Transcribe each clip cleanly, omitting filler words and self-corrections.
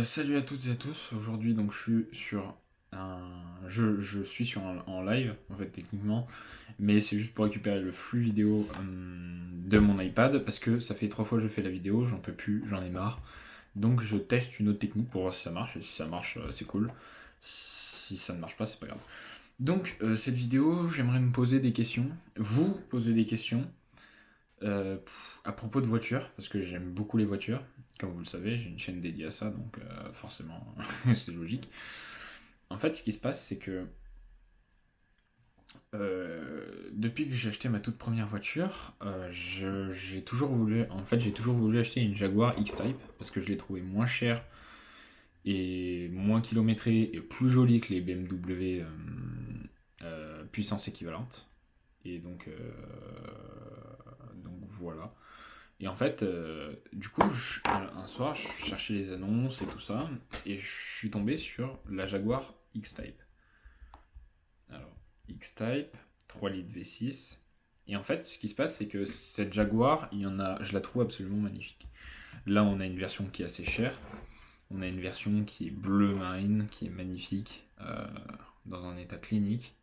Salut à toutes et à tous. Aujourd'hui, donc, je suis sur en live, en fait, techniquement, mais c'est juste pour récupérer le flux vidéo de mon iPad parce que ça fait 3 fois que je fais la vidéo, j'en peux plus, j'en ai marre. Donc, je teste une autre technique pour voir si ça marche. Et si ça marche, c'est cool. Si ça ne marche pas, c'est pas grave. Cette vidéo, j'aimerais me poser des questions, vous poser des questions à propos de voitures, parce que j'aime beaucoup les voitures. Comme vous le savez, j'ai une chaîne dédiée à ça, donc forcément, c'est logique. En fait, ce qui se passe, c'est que depuis que j'ai acheté ma toute première voiture, j'ai toujours voulu acheter une Jaguar X-Type, parce que je l'ai trouvé moins cher et moins kilométré et plus jolie que les BMW puissance équivalente. Et donc voilà. Et en fait, du coup, un soir, je cherchais les annonces et tout ça, et je suis tombé sur la Jaguar X-Type. Alors, X-Type, 3 litres V6. Et en fait, ce qui se passe, c'est que cette Jaguar, je la trouve absolument magnifique. Là, on a une version qui est assez chère. On a une version qui est bleu marine, qui est magnifique, dans un état clinique.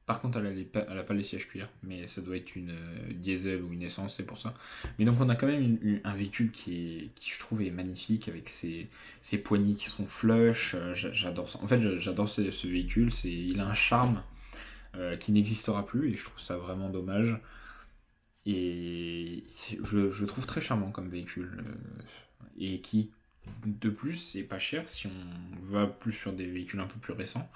Par contre, elle a pas les sièges cuir, mais ça doit être une diesel ou une essence, c'est pour ça. Mais donc, on a quand même un véhicule qui, je trouve, est magnifique avec ses poignées qui sont flush. J'adore ça. En fait, j'adore ce véhicule. Il a un charme qui n'existera plus et je trouve ça vraiment dommage. Et je trouve très charmant comme véhicule. Et qui, de plus, c'est pas cher si on va plus sur des véhicules un peu plus récents.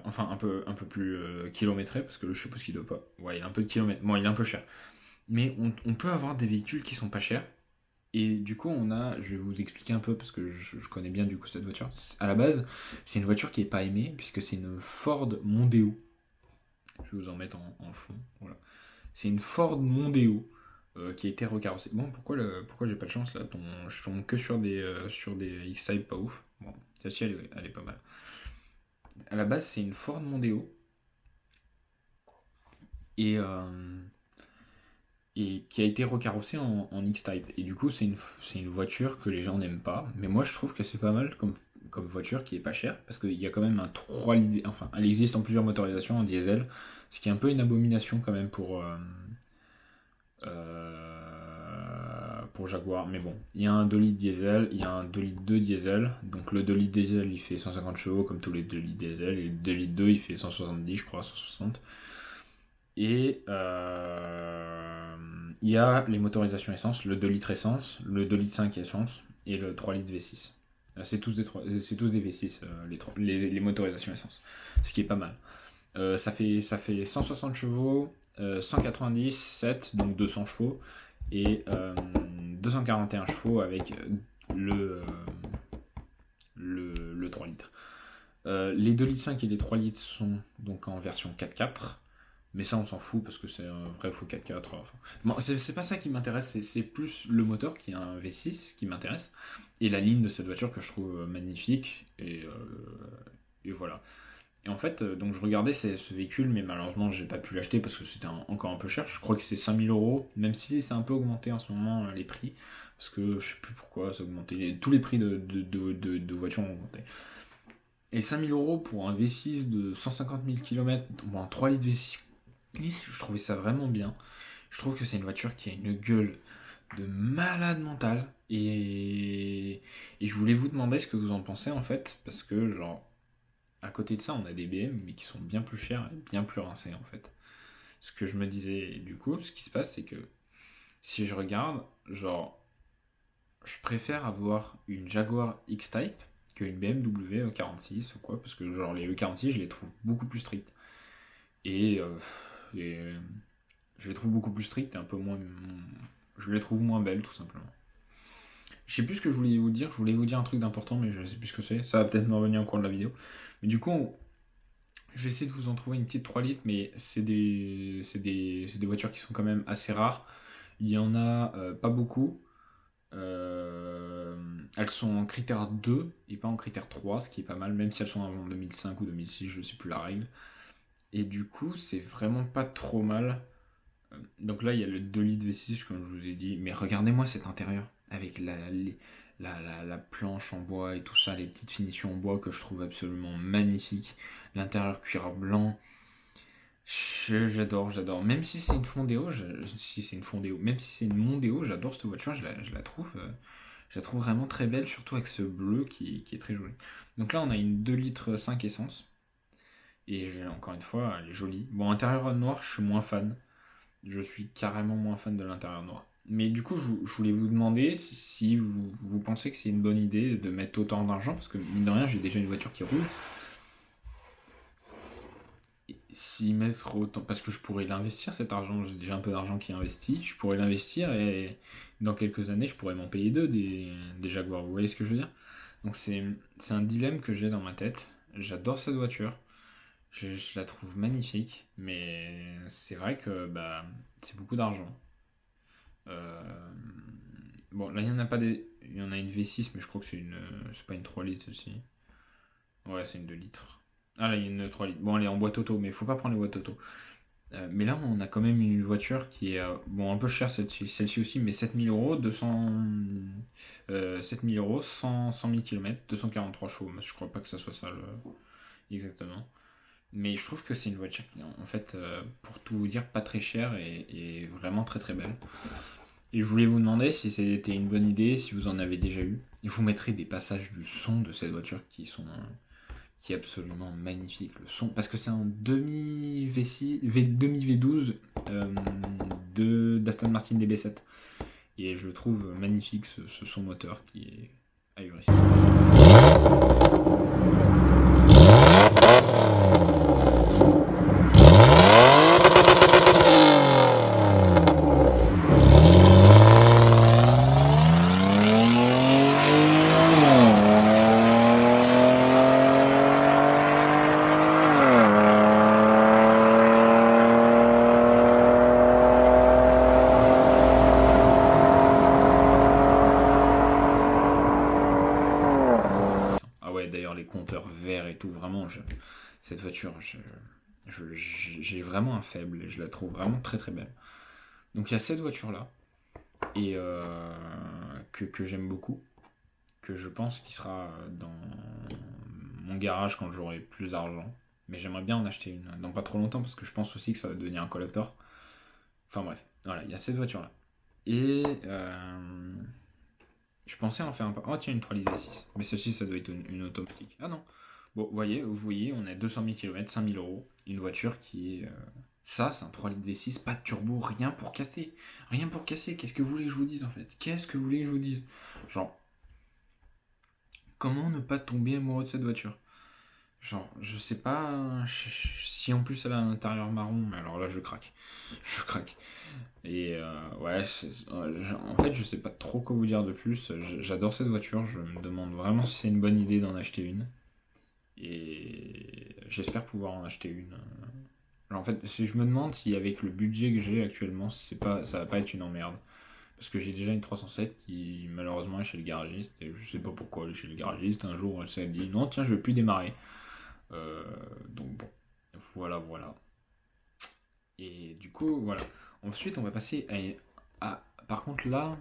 Enfin, un peu plus kilométré, parce que je suppose qu'il doit pas. Ouais, il a un peu de kilomètres. Bon, il est un peu cher. Mais on peut avoir des véhicules qui sont pas chers. Et du coup, je vais vous expliquer un peu, parce que je connais bien du coup cette voiture. À la base, c'est une voiture qui est pas aimée, puisque c'est une Ford Mondeo. Je vais vous en mettre en fond. Voilà. C'est une Ford Mondeo qui a été recarrossée. Bon, pourquoi j'ai pas de chance là? Je tombe que sur des X-Type pas ouf. Bon, celle-ci elle est pas mal. À la base, c'est une Ford Mondeo. Et, et qui a été recarrossé en X-Type. Et du coup, c'est une voiture que les gens n'aiment pas. Mais moi, je trouve que c'est pas mal comme voiture qui est pas chère. Parce qu'il y a quand même un 3 litres. Enfin, elle existe en plusieurs motorisations en diesel. Ce qui est un peu une abomination quand même pour Jaguar. Mais bon, il y a un 2 litres diesel, il y a un 2 litres 2 diesel. Donc le 2 litres diesel, il fait 150 chevaux comme tous les 2 litres diesel. Et le 2 litres 2, il fait 170, je crois, 160. Et il y a les motorisations essence, le 2 litres essence, le 2 litres 5 essence et le 3 litres V6. C'est tous des V6, les motorisations essence. Ce qui est pas mal. Ça fait 160 chevaux, 197, donc 200 chevaux, et 241 chevaux avec le 3 litres. Les 2 litres 5 et les 3 litres sont donc en version 4x4. Mais ça, on s'en fout parce que c'est un vrai faux 4x4. Enfin, bon, c'est pas ça qui m'intéresse, c'est plus le moteur qui est un V6 qui m'intéresse et la ligne de cette voiture que je trouve magnifique. Et voilà. Et en fait, donc je regardais ce véhicule, mais malheureusement, j'ai pas pu l'acheter parce que c'était encore un peu cher. Je crois que c'est 5 000 euros, même si c'est un peu augmenté en ce moment les prix. Parce que je sais plus pourquoi ça a augmenté. Tous les prix de voitures ont augmenté. Et 5 000 euros pour un V6 de 150 000 km, bon, un 3 litres V6, je trouvais ça vraiment bien. Je trouve que c'est une voiture qui a une gueule de malade mental. Et je voulais vous demander ce que vous en pensez en fait, parce que genre, à côté de ça, on a des BM, mais qui sont bien plus chers et bien plus rincés en fait. Ce que je me disais, et du coup, ce qui se passe, c'est que si je regarde, genre, je préfère avoir une Jaguar X-Type qu'une BMW E46 ou quoi, parce que genre les E46, je les trouve beaucoup plus strictes. Et je les trouve beaucoup plus strictes et un peu moins. Je les trouve moins belles, tout simplement. Je sais plus ce que je voulais vous dire. Je voulais vous dire un truc d'important, mais je sais plus ce que c'est. Ça va peut-être me revenir au cours de la vidéo. Mais du coup, je vais essayer de vous en trouver une petite 3 litres, mais c'est des voitures qui sont quand même assez rares. Il y en a pas beaucoup. Elles sont en critère 2 et pas en critère 3, ce qui est pas mal, même si elles sont en 2005 ou 2006, je sais plus la règle. Et du coup, c'est vraiment pas trop mal. Donc là, il y a le 2 litres V6, comme je vous ai dit. Mais regardez-moi cet intérieur, avec la planche en bois et tout ça, les petites finitions en bois que je trouve absolument magnifiques. L'intérieur cuir blanc, j'adore. Même si c'est une Fondéo, si c'est une Fondéo, même si c'est une Mondéo, j'adore cette voiture, je la trouve vraiment très belle, surtout avec ce bleu qui est très joli. Donc là, on a une 2 litres 5 essence, et encore une fois, elle est jolie. Bon, intérieur noir, je suis moins fan. Je suis carrément moins fan de l'intérieur noir. Mais du coup, je voulais vous demander si vous pensez que c'est une bonne idée de mettre autant d'argent, parce que mine de rien, j'ai déjà une voiture qui roule. Et s'y mettre autant, parce que je pourrais l'investir cet argent, j'ai déjà un peu d'argent qui est investi, je pourrais l'investir et dans quelques années, je pourrais m'en payer deux des Jaguars. Vous voyez ce que je veux dire? Donc c'est un dilemme que j'ai dans ma tête. J'adore cette voiture, je la trouve magnifique, mais c'est vrai que bah, c'est beaucoup d'argent. Euh, Bon, là, il y en a pas des. Il y en a une V6, mais je crois que c'est pas une 3 litres celle-ci. Ouais, c'est une 2 litres. Ah, là, il y a une 3 litres. Bon, elle est en boîte auto, mais il faut pas prendre les boîtes auto. Mais là, on a quand même une voiture qui est bon, un peu chère celle-ci aussi, mais 7 000 euros, 7 000 euros, 100 000 km, 243 chevaux. Mais je crois pas que ça soit ça exactement. Mais je trouve que c'est une voiture qui, en fait, pour tout vous dire, pas très chère et vraiment très très belle. Et je voulais vous demander si c'était une bonne idée, si vous en avez déjà eu. Et je vous mettrai des passages du son de cette voiture qui est absolument magnifique. Le son, parce que c'est un demi V6, demi V12 d'Aston Martin DB7. Et je trouve magnifique ce son moteur qui est ahurissant. Ah ouais, d'ailleurs les compteurs verts et tout, vraiment, cette voiture, j'ai vraiment un faible et je la trouve vraiment très très belle. Donc il y a cette voiture-là et que j'aime beaucoup, que je pense qu'il sera dans mon garage quand j'aurai plus d'argent. Mais j'aimerais bien en acheter une dans pas trop longtemps parce que je pense aussi que ça va devenir un collector. Enfin bref, voilà, il y a cette voiture-là. Et je pensais en faire un peu. Oh tiens, une 3 litres V6. Mais celle-ci, ça doit être une automatique. Ah non. Bon, vous voyez, on a 200 000 km, 5 000 euros. Une voiture qui est. Ça, c'est un 3 litres V6, pas de turbo, rien pour casser. Rien pour casser. Qu'est-ce que vous voulez que je vous dise en fait? Qu'est-ce que vous voulez que je vous dise? Genre, comment ne pas tomber amoureux de cette voiture? Genre, je sais pas si en plus elle a un intérieur marron, mais alors là je craque. Je craque. Et ouais, en fait je sais pas trop quoi vous dire de plus. J'adore cette voiture, je me demande vraiment si c'est une bonne idée d'en acheter une. Et j'espère pouvoir en acheter une. Alors, en fait, si je me demande si avec le budget que j'ai actuellement, c'est pas, ça va pas être une emmerde. Parce que j'ai déjà une 307 qui malheureusement est chez le garagiste et je sais pas pourquoi elle est chez le garagiste. Un jour elle s'est dit non tiens je vais plus démarrer. Euh, donc bon, voilà. Et du coup voilà. Ensuite on va passer par contre là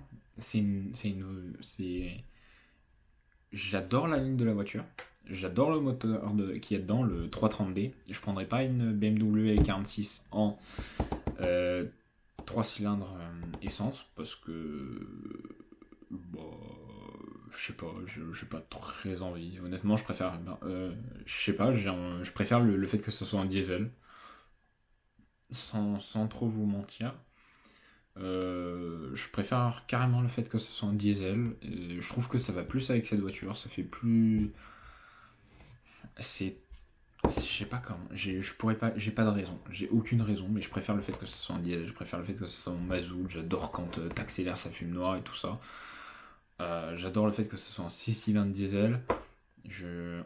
j'adore la ligne de la voiture. J'adore le moteur qui est dedans, le 330D. Je prendrais pas une BMW i46 en euh, 3 cylindres essence parce que bah, je sais pas, j'ai pas très envie. Honnêtement, je préfère, je sais pas, je préfère le fait que ce soit un diesel, sans trop vous mentir. Je préfère carrément le fait que ce soit un diesel. Je trouve que ça va plus avec cette voiture, ça fait plus. C'est. Je sais pas comment. Je pourrais pas. J'ai pas de raison. J'ai aucune raison, mais je préfère le fait que ce soit un diesel. Je préfère le fait que ce soit un mazout. J'adore quand t'accélères, ça fume noir et tout ça. J'adore le fait que ce soit un 6 cylindres diesel.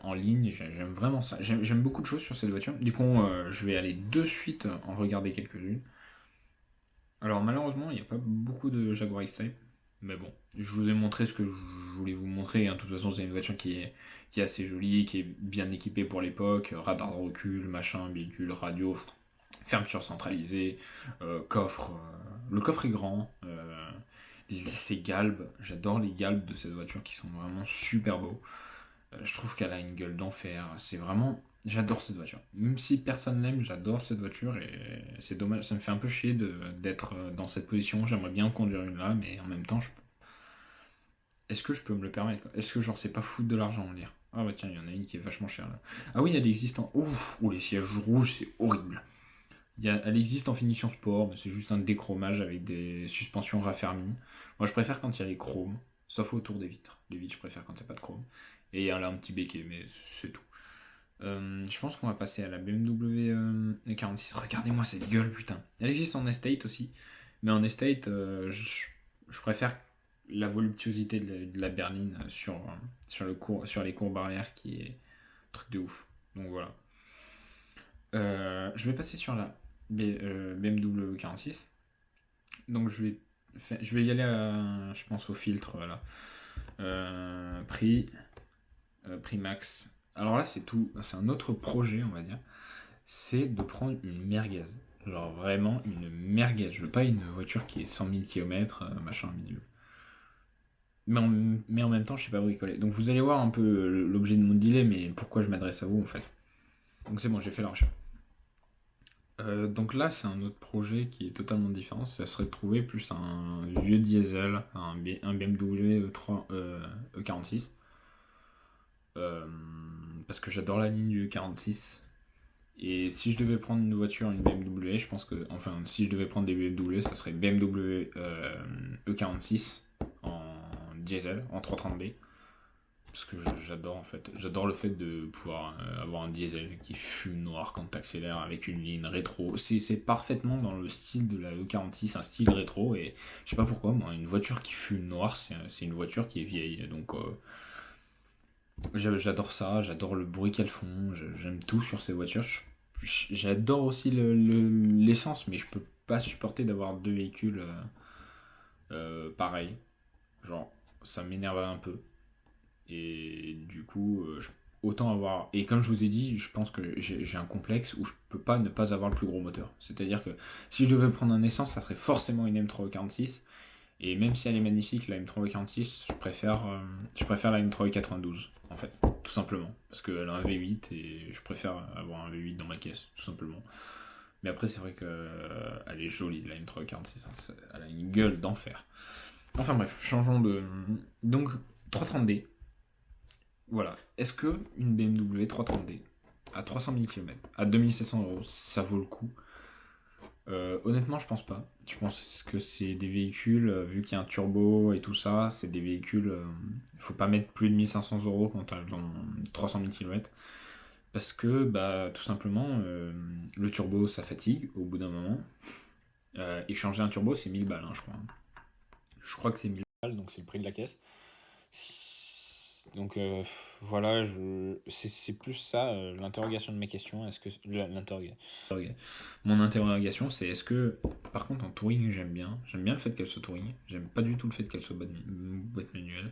En ligne, j'aime vraiment ça. J'aime beaucoup de choses sur cette voiture. Du coup, je vais aller de suite en regarder quelques-unes. Alors malheureusement, il n'y a pas beaucoup de Jaguar X-Type. Mais bon, je vous ai montré ce que je voulais vous montrer, hein. De toute façon, c'est une voiture qui est assez jolie, qui est bien équipée pour l'époque. Radar de recul, machin, bidule, radio, fermeture centralisée, coffre. Le coffre est grand. Ces galbes, j'adore les galbes de cette voiture qui sont vraiment super beaux. Je trouve qu'elle a une gueule d'enfer. C'est vraiment. J'adore cette voiture. Même si personne l'aime, j'adore cette voiture et c'est dommage. Ça me fait un peu chier d'être dans cette position. J'aimerais bien en conduire une là, mais en même temps, est-ce que je peux me le permettre, quoi? Est-ce que genre c'est pas foutre de l'argent en lire? Ah bah tiens, il y en a une qui est vachement chère là. Ah oui, elle existe en. Ouf, les sièges rouges, c'est horrible. Elle existe en finition sport, mais c'est juste un déchromage avec des suspensions raffermies. Moi, je préfère quand il y a les chromes, sauf autour des vitres. Les vitres, je préfère quand il n'y a pas de chrome. Et elle a un petit béquet, mais c'est tout. Je pense qu'on va passer à la BMW 46. Regardez-moi cette gueule, putain. Elle existe en estate aussi. Mais en estate, je préfère la voluptuosité de la berline sur les courbes arrière qui est un truc de ouf. Donc voilà. Je vais passer sur la BMW 46. Donc je vais y aller, je pense, au filtre. Voilà. Prix, prix max. Alors là, c'est tout. C'est un autre projet, on va dire. C'est de prendre une merguez. Genre vraiment une merguez. Je veux pas une voiture qui est 100 000 km, machin, bidule. Mais en même temps, je sais pas bricoler. Donc vous allez voir un peu l'objet de mon dilemme et pourquoi je m'adresse à vous en fait. Donc c'est bon, j'ai fait la recherche. Donc là, c'est un autre projet qui est totalement différent. Ça serait de trouver plus un vieux diesel, un BMW E46. Euh, Parce que j'adore la ligne du E46. Et si je devais prendre une voiture, une BMW, je pense que, enfin, si je devais prendre des BMW, ça serait BMW E46 en diesel, en 330D. Parce que j'adore en fait, j'adore le fait de pouvoir avoir un diesel qui fume noir quand tu accélères avec une ligne rétro. C'est parfaitement dans le style de la E46, un style rétro. Et je sais pas pourquoi, moi, une voiture qui fume noir, c'est une voiture qui est vieille. Donc j'adore ça, j'adore le bruit qu'elles font, j'aime tout sur ces voitures. J'adore aussi l'essence, mais je peux pas supporter d'avoir deux véhicules pareils. Genre, ça m'énerve un peu. Et du coup, autant avoir. Et comme je vous ai dit, je pense que j'ai un complexe où je peux pas ne pas avoir le plus gros moteur. C'est-à-dire que si je devais prendre un essence, ça serait forcément une M346. Et même si elle est magnifique, la M346, je préfère la M392, en fait, tout simplement. Parce qu'elle a un V8 et je préfère avoir un V8 dans ma caisse, tout simplement. Mais après, c'est vrai qu'elle est jolie, la M346. Elle a une gueule d'enfer. Enfin bref, changeons de. Donc, 330D. Voilà. Est-ce que une BMW 330D à 300 000 km, à 2700 €, ça vaut le coup? Honnêtement, je pense pas. Je pense que c'est des véhicules, vu qu'il y a un turbo et tout ça, c'est des véhicules. Il faut pas mettre plus de 1500 € quand tu dans 300 000 km. Parce que, bah, tout simplement, le turbo ça fatigue au bout d'un moment. Et changer un turbo, c'est 1000 balles, hein, je crois. Je crois que c'est 1000 balles, donc c'est le prix de la caisse. Donc voilà, c'est plus ça l'interrogation de mes questions. Est-ce que mon interrogation, c'est est-ce que par contre en touring j'aime bien le fait qu'elle soit touring. J'aime pas du tout le fait qu'elle soit boîte manuelle.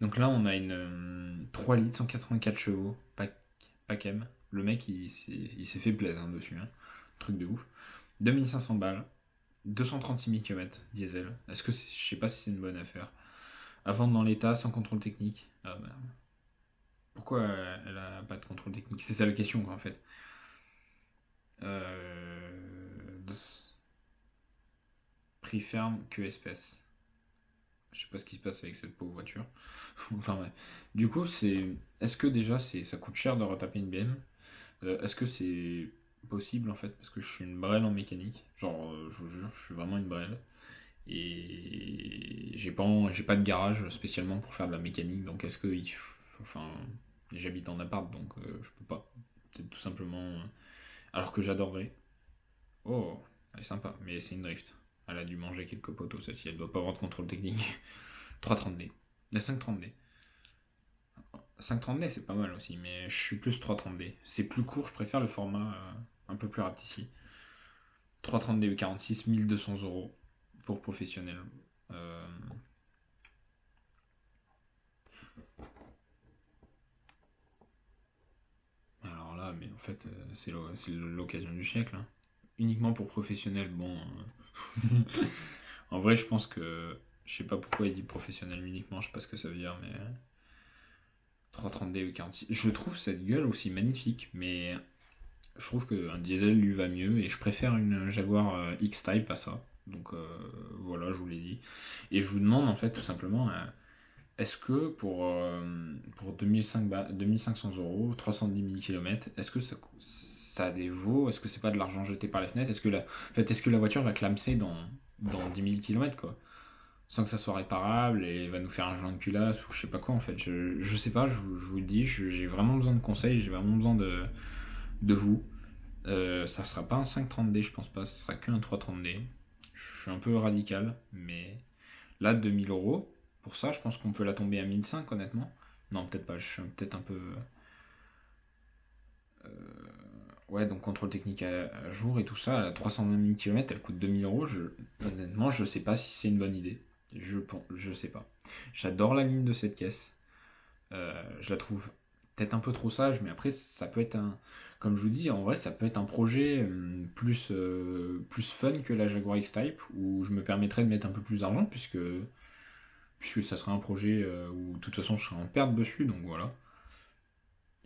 Donc là on a une 3 litres 184 chevaux Pacem. Le mec il s'est fait plaisir hein, dessus, hein. Truc de ouf. 2500 balles, 236 000 km diesel. Je sais pas si c'est une bonne affaire. À vendre dans l'état, sans contrôle technique. Ah bah, pourquoi elle a pas de contrôle technique? C'est ça la question, quoi, en fait. Euh, Prix ferme que espèce. Je sais pas ce qui se passe avec cette pauvre voiture. Enfin, ouais. Du coup, Est-ce que déjà, ça coûte cher de retaper une BM? Est-ce que c'est possible, en fait? Parce que je suis une brêle en mécanique. Genre, je vous jure, je suis vraiment une brêle. Et j'ai pas de garage spécialement pour faire de la mécanique, donc est-ce que enfin, j'habite en appart, donc je peux pas. C'est tout simplement. Alors que j'adorerais. Oh, elle est sympa, mais c'est une drift. Elle a dû manger quelques poteaux, celle-ci. Elle doit pas avoir de contrôle technique. 330D. La 530D. 530D, c'est pas mal aussi, mais je suis plus 330D. C'est plus court, je préfère le format un peu plus rapetissi. 330D 46, 1200 € pour professionnel. Euh, Alors là, mais en fait, c'est l'occasion du siècle, hein. Uniquement pour professionnels, bon. En vrai, je pense que Je sais pas pourquoi il dit professionnel uniquement, je sais pas ce que ça veut dire, mais 330D E46. Je trouve cette gueule aussi magnifique, mais je trouve qu'un diesel lui va mieux et je préfère une Jaguar X-Type à ça. Donc voilà, je vous l'ai dit. Et je vous demande en fait tout simplement, est-ce que pour 2500 euros, 310 000 km, est-ce que ça a des veaux? Est-ce que c'est pas de l'argent jeté par les fenêtres? Est-ce que la voiture va clamser dans 10 000 km quoi? Sans que ça soit réparable et va nous faire un joint de culasse ou je sais pas quoi en fait. Je sais pas, je vous le dis, j'ai vraiment besoin de conseils, j'ai vraiment besoin de vous. Ça sera pas un 530D, je pense pas, ça sera qu'un 330D. Je suis un peu radical, mais là, 2000 euros, pour ça, je pense qu'on peut la tomber à 1005, honnêtement. Non, peut-être pas, je suis peut-être un peu. euh, Ouais, donc contrôle technique à jour et tout ça, à 320 000 km, elle coûte 2000 euros. Honnêtement, je sais pas si c'est une bonne idée. Je sais pas. J'adore la ligne de cette caisse. Je la trouve peut-être un peu trop sage, mais après, ça peut être un. Comme je vous dis, en vrai, ça peut être un projet plus fun que la Jaguar X-Type, où je me permettrais de mettre un peu plus d'argent, puisque ça serait un projet où de toute façon je serais en perte dessus, donc voilà.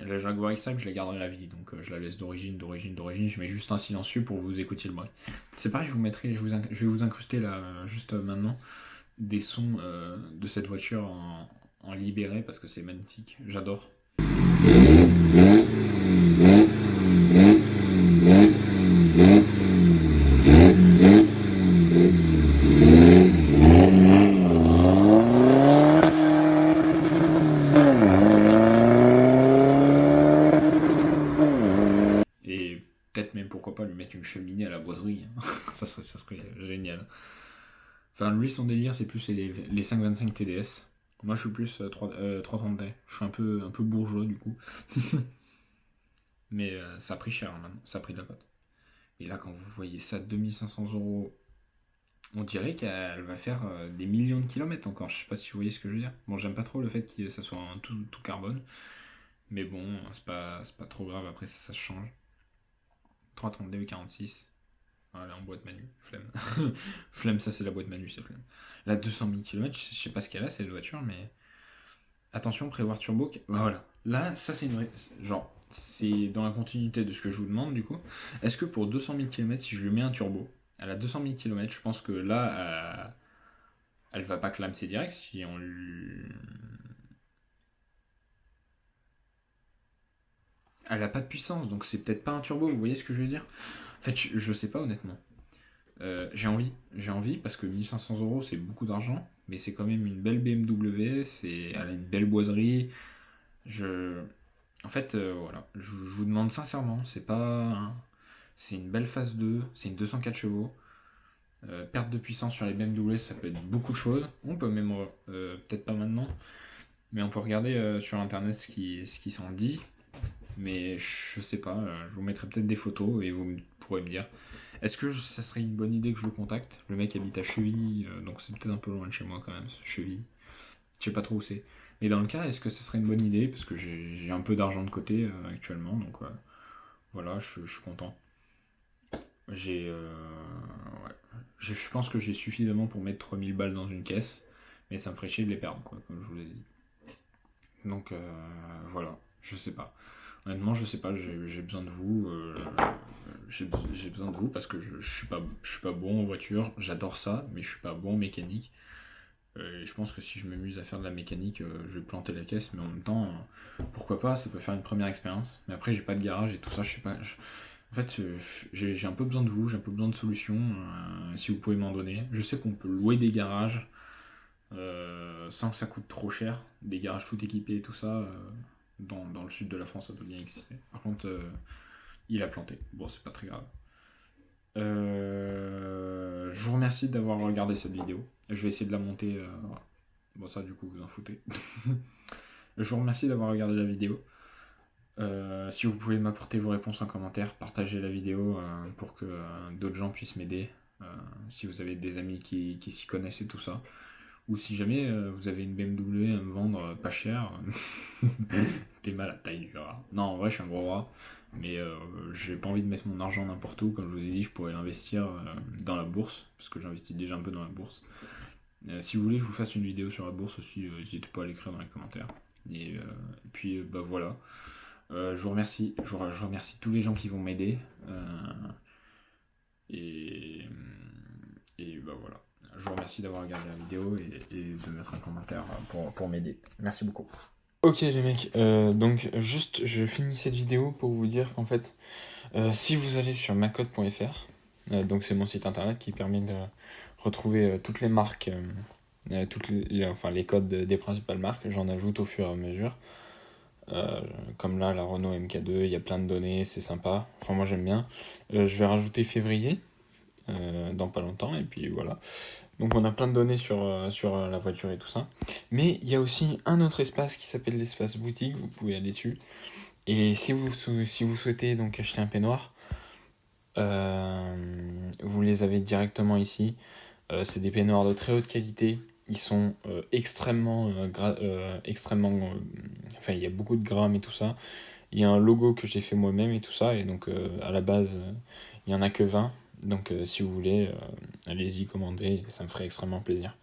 Et la Jaguar X-Type, je la garderai à vie, donc je la laisse d'origine, je mets juste un silencieux pour vous écouter le bruit. C'est pareil, je vais vous incruster là, juste maintenant, des sons de cette voiture en libéré, parce que c'est magnifique, j'adore. Et peut-être même pourquoi pas lui mettre une cheminée à la boiserie, hein. Ça serait génial. Enfin, lui, son délire, c'est plus les 525 TDS. Moi, je suis plus 330D. Je suis un peu bourgeois, du coup. Mais ça a pris cher, hein, maintenant. Ça a pris de la cote. Et là, quand vous voyez ça, 2500 euros, on dirait qu'elle va faire des millions de kilomètres encore. Je sais pas si vous voyez ce que je veux dire. Bon, j'aime pas trop le fait que ça soit un tout carbone. Mais bon, c'est pas trop grave. Après, ça se change. 330D ou 46. Voilà, en boîte manu. Flemme. Flemme, ça, c'est la boîte manu, c'est flemme. Là, 200 000 km, je sais pas ce qu'elle a, cette voiture, mais attention, prévoir turbo. Bah voilà. Là, ça c'est genre, c'est dans la continuité de ce que je vous demande du coup. Est-ce que pour 200 000 km, si je lui mets un turbo, elle a 200 000 km, je pense que là, elle va pas clamser direct si on lui. Elle a pas de puissance, donc c'est peut-être pas un turbo, vous voyez ce que je veux dire? En fait, je sais pas honnêtement. J'ai envie parce que 1500 euros c'est beaucoup d'argent, mais c'est quand même une belle BMW, elle a une belle boiserie. Je, En fait, voilà, je vous demande sincèrement, c'est une belle phase 2, c'est une 204 chevaux. Perte de puissance sur les BMW, ça peut être beaucoup de choses. On peut même, peut-être pas maintenant, mais on peut regarder sur internet ce qui s'en dit. Mais je sais pas, je vous mettrai peut-être des photos et vous pourrez me dire. Est-ce que ça serait une bonne idée que je le contacte? Le mec habite à Chevilly, donc c'est peut-être un peu loin de chez moi quand même, Chevilly. Je sais pas trop où c'est. Mais dans le cas, est-ce que ça serait une bonne idée? Parce que j'ai un peu d'argent de côté actuellement, donc voilà, je suis content. J'ai, ouais. Je pense que j'ai suffisamment pour mettre 3000 balles dans une caisse, mais ça me ferait chier de les perdre, quoi, comme je vous l'ai dit. Donc voilà, je sais pas. Honnêtement, je sais pas, j'ai besoin de vous. J'ai besoin de vous parce que je suis pas bon en voiture, j'adore ça, mais je suis pas bon en mécanique. Et je pense que si je m'amuse à faire de la mécanique, je vais planter la caisse, mais en même temps, pourquoi pas, ça peut faire une première expérience. Mais après, j'ai pas de garage et tout ça, je sais pas. En fait, j'ai un peu besoin de vous, j'ai un peu besoin de solutions, si vous pouvez m'en donner. Je sais qu'on peut louer des garages sans que ça coûte trop cher, des garages tout équipés et tout ça. Dans le sud de la France, ça doit bien exister. Par contre, il a planté. Bon, c'est pas très grave. Je vous remercie d'avoir regardé cette vidéo. Je vais essayer de la monter. Voilà. Bon, ça, du coup, vous en foutez. Je vous remercie d'avoir regardé la vidéo. Si vous pouvez m'apporter vos réponses en commentaire, partagez la vidéo pour que d'autres gens puissent m'aider. Si vous avez des amis qui s'y connaissent et tout ça. Ou si jamais vous avez une BMW à me vendre pas cher, t'es mal à taille du rat. Non, en vrai, je suis un gros rat. Mais j'ai pas envie de mettre mon argent n'importe où. Comme je vous ai dit, je pourrais l'investir dans la bourse. Parce que j'investis déjà un peu dans la bourse. Si vous voulez que je vous fasse une vidéo sur la bourse aussi, n'hésitez pas à l'écrire dans les commentaires. Et puis bah voilà. Je vous remercie. Je remercie tous les gens qui vont m'aider. Et, et bah voilà. Je vous remercie d'avoir regardé la vidéo et de mettre un commentaire pour m'aider. Merci beaucoup. Ok les mecs, donc juste je finis cette vidéo pour vous dire qu'en fait, si vous allez sur macode.fr, donc c'est mon site internet qui permet de retrouver toutes les marques, enfin les codes des principales marques, j'en ajoute au fur et à mesure. Comme là, la Renault MK2, il y a plein de données, c'est sympa. Enfin, moi j'aime bien. Je vais rajouter février dans pas longtemps, et puis voilà. Donc on a plein de données sur la voiture et tout ça. Mais il y a aussi un autre espace qui s'appelle l'espace boutique, vous pouvez aller dessus. Et si vous souhaitez donc acheter un peignoir, vous les avez directement ici. C'est des peignoirs de très haute qualité. Ils sont extrêmement. Enfin, il y a beaucoup de grammes et tout ça. Il y a un logo que j'ai fait moi-même et tout ça. Et donc, à la base, il n'y en a que 20. Donc, si vous voulez, allez-y, commandez. Ça me ferait extrêmement plaisir.